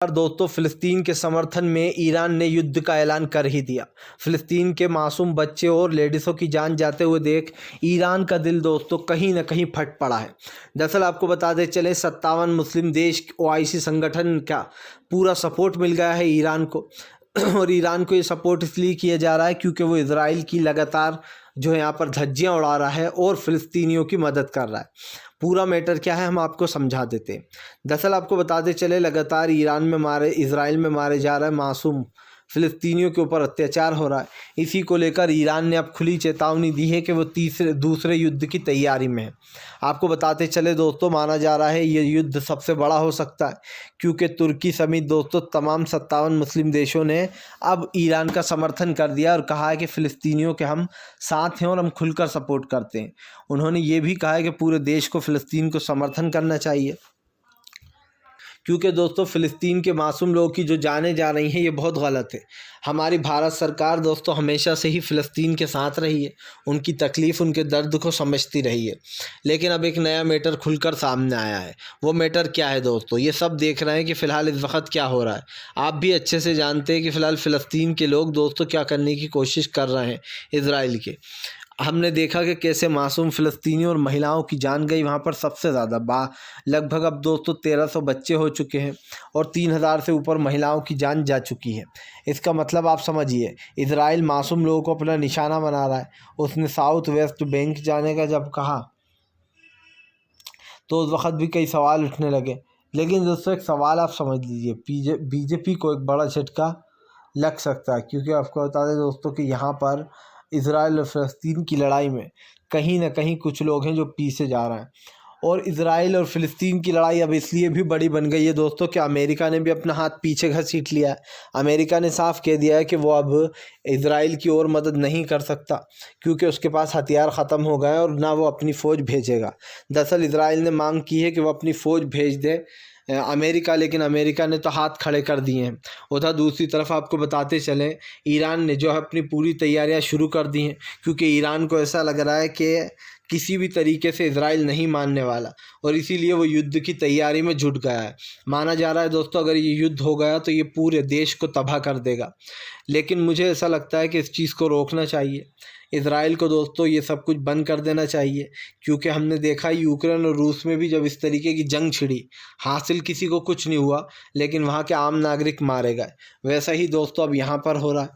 और दोस्तों फ़िलिस्तीन के समर्थन में ईरान ने युद्ध का ऐलान कर ही दिया। फ़िलिस्तीन के मासूम बच्चे और लेडीज़ों की जान जाते हुए देख ईरान का दिल दोस्तों कहीं ना कहीं फट पड़ा है। दरअसल आपको बता दें चले 57 मुस्लिम देश ओआईसी संगठन का पूरा सपोर्ट मिल गया है ईरान को। और ईरान को ये सपोर्ट इसलिए किया जा रहा है क्योंकि वो इजराइल की लगातार जो है यहाँ पर धज्जियाँ उड़ा रहा है और फ़िलिस्तीनियों की मदद कर रहा है। पूरा मैटर क्या है हम आपको समझा देते हैं। दरअसल आपको बताते चले लगातार इजराइल में मारे जा रहे मासूम फ़िलिस्तीनियों के ऊपर अत्याचार हो रहा है। इसी को लेकर ईरान ने अब खुली चेतावनी दी है कि वो दूसरे युद्ध की तैयारी में है। आपको बताते चले दोस्तों माना जा रहा है ये युद्ध सबसे बड़ा हो सकता है क्योंकि तुर्की समेत दोस्तों तमाम 57 मुस्लिम देशों ने अब ईरान का समर्थन कर दिया और कहा है कि फ़िलिस्तीनियों के हम साथ हैं और हम खुलकर सपोर्ट करते हैं। उन्होंने ये भी कहा है कि पूरे देश को फ़िलिस्तीन को समर्थन करना चाहिए क्योंकि दोस्तों फ़िलिस्तीन के मासूम लोगों की जो जानें जा रही हैं ये बहुत गलत है। हमारी भारत सरकार दोस्तों हमेशा से ही फ़िलिस्तीन के साथ रही है, उनकी तकलीफ़ उनके दर्द को समझती रही है। लेकिन अब एक नया मैटर खुलकर सामने आया है। वो मैटर क्या है दोस्तों, ये सब देख रहे हैं कि फ़िलहाल इस वक्त क्या हो रहा है। आप भी अच्छे से जानते हैं कि फ़िलहाल फ़िलिस्तीन के लोग दोस्तों क्या करने की कोशिश कर रहे हैं इजराइल के। हमने देखा कि कैसे मासूम फ़िलिस्तीनियों और महिलाओं की जान गई वहाँ पर सबसे ज़्यादा लगभग अब दोस्तों 1300 बच्चे हो चुके हैं और 3000 से ऊपर महिलाओं की जान जा चुकी है। इसका मतलब आप समझिए इजराइल मासूम लोगों को अपना निशाना बना रहा है। उसने साउथ वेस्ट बैंक जाने का जब कहा तो उस वक़्त भी कई सवाल उठने लगे। लेकिन दोस्तों एक सवाल आप समझ लीजिए, बीजेपी को एक बड़ा झटका लग सकता है क्योंकि आपको बता दें दोस्तों कि यहाँ पर इजराइल और फ़िलिस्तीन की लड़ाई में कहीं ना कहीं कुछ लोग हैं जो पीछे जा रहे हैं। और इजराइल और फ़िलिस्तीन की लड़ाई अब इसलिए भी बड़ी बन गई है दोस्तों कि अमेरिका ने भी अपना हाथ पीछे घसीट लिया है। अमेरिका ने साफ कह दिया है कि वो अब इजराइल की ओर मदद नहीं कर सकता क्योंकि उसके पास हथियार ख़त्म हो गए और ना वो अपनी फ़ौज भेजेगा। दरअसल इजराइल ने मांग की है कि वो अपनी फ़ौज भेज दे अमेरिका, लेकिन अमेरिका ने तो हाथ खड़े कर दिए हैं। उधर दूसरी तरफ आपको बताते चलें ईरान ने जो है अपनी पूरी तैयारियां शुरू कर दी हैं क्योंकि ईरान को ऐसा लग रहा है कि किसी भी तरीके से इजराइल नहीं मानने वाला और इसीलिए वो युद्ध की तैयारी में जुट गया है। माना जा रहा है दोस्तों अगर ये युद्ध हो गया तो ये पूरे देश को तबाह कर देगा। लेकिन मुझे ऐसा लगता है कि इस चीज़ को रोकना चाहिए। इजराइल को दोस्तों ये सब कुछ बंद कर देना चाहिए क्योंकि हमने देखा यूक्रेन और रूस में भी जब इस तरीके की जंग छिड़ी हासिल किसी को कुछ नहीं हुआ लेकिन वहाँ के आम नागरिक मारे गए। वैसा ही दोस्तों अब यहाँ पर हो रहा है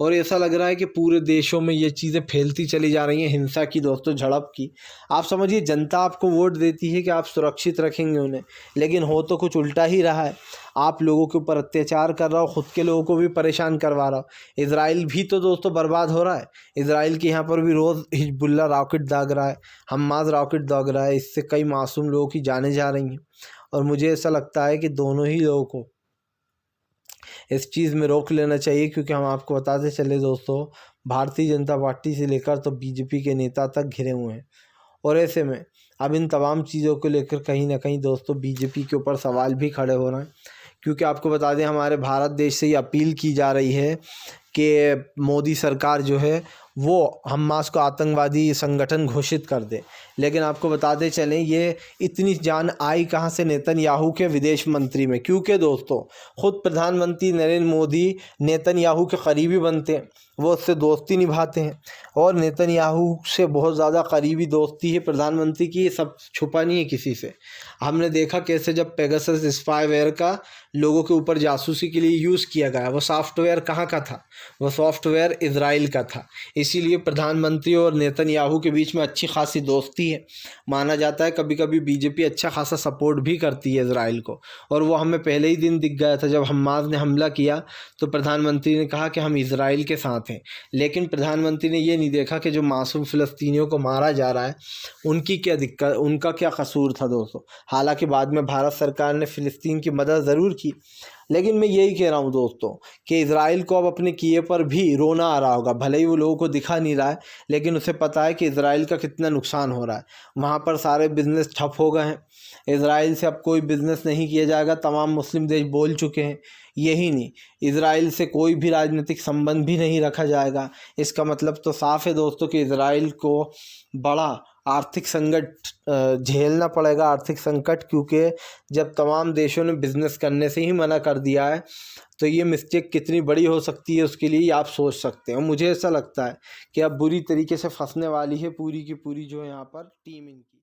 और ऐसा लग रहा है कि पूरे देशों में ये चीज़ें फैलती चली जा रही हैं हिंसा की दोस्तों, झड़प की। आप समझिए जनता आपको वोट देती है कि आप सुरक्षित रखेंगे उन्हें, लेकिन हो तो कुछ उल्टा ही रहा है। आप लोगों के ऊपर अत्याचार कर रहा हो, ख़ुद के लोगों को भी परेशान करवा रहा हो। इजराइल भी तो दोस्तों बर्बाद हो रहा है। इजराइल के यहाँ पर भी रोज़ हिजबुल्लाह रॉकेट दाग रहा है, हमास रॉकेट दाग रहा है। इससे कई मासूम लोगों की जानें जा रही हैं और मुझे ऐसा लगता है कि दोनों ही लोगों को इस चीज़ में रोक लेना चाहिए क्योंकि हम आपको बताते चले दोस्तों भारतीय जनता पार्टी से लेकर तो बीजेपी के नेता तक घिरे हुए हैं। और ऐसे में अब इन तमाम चीज़ों को लेकर कहीं ना कहीं दोस्तों बीजेपी के ऊपर सवाल भी खड़े हो रहे हैं क्योंकि आपको बता दें हमारे भारत देश से ये अपील की जा रही है कि मोदी सरकार जो है वो हमास को आतंकवादी संगठन घोषित कर दे। लेकिन आपको बताते चलें ये इतनी जान आई कहाँ से नेतन्याहू के विदेश मंत्री में, क्योंकि दोस्तों ख़ुद प्रधानमंत्री नरेंद्र मोदी नेतन्याहू के करीबी बनते हैं, वो उससे दोस्ती निभाते हैं और नेतन्याहू से बहुत ज़्यादा करीबी दोस्ती है प्रधानमंत्री की। ये सब छुपा नहीं है किसी से। हमने देखा कैसे जब पेगासस स्पाईवेयर का लोगों के ऊपर जासूसी के लिए यूज़ किया गया, वो सॉफ्टवेयर कहाँ का था, वो सॉफ्टवेयर इजराइल का था। इसीलिए प्रधानमंत्री और नेतन्याहू के बीच में अच्छी खासी दोस्ती है। माना जाता है कभी कभी बीजेपी अच्छा खासा सपोर्ट भी करती है इजराइल को और वो हमें पहले ही दिन दिख गया था जब हमास ने हमला किया तो प्रधानमंत्री ने कहा कि हम इजराइल के साथ हैं। लेकिन प्रधानमंत्री ने ये नहीं देखा कि जो मासूम फ़िलिस्तीनियों को मारा जा रहा है उनकी क्या दिक्कत, उनका क्या कसूर था दोस्तों। हालांकि बाद में भारत सरकार ने फ़िलिस्तीन की मदद ज़रूर की, लेकिन मैं यही कह रहा हूँ दोस्तों कि इजराइल को अब अपने किए पर भी रोना आ रहा होगा। भले ही वो लोगों को दिखा नहीं रहा है लेकिन उसे पता है कि इजराइल का कितना नुकसान हो रहा है। वहाँ पर सारे बिज़नेस ठप हो गए हैं, इजराइल से अब कोई बिज़नेस नहीं किया जाएगा। तमाम मुस्लिम देश बोल चुके हैं। यही नहीं, इजराइल से कोई भी राजनीतिक संबंध भी नहीं रखा जाएगा। इसका मतलब तो साफ़ है दोस्तों कि इजराइल को बड़ा आर्थिक संकट झेलना पड़ेगा, आर्थिक संकट, क्योंकि जब तमाम देशों ने बिज़नेस करने से ही मना कर दिया है तो ये मिस्टेक कितनी बड़ी हो सकती है उसके लिए आप सोच सकते हो। मुझे ऐसा लगता है कि अब बुरी तरीके से फंसने वाली है पूरी की पूरी जो है यहाँ पर टीम इनकी।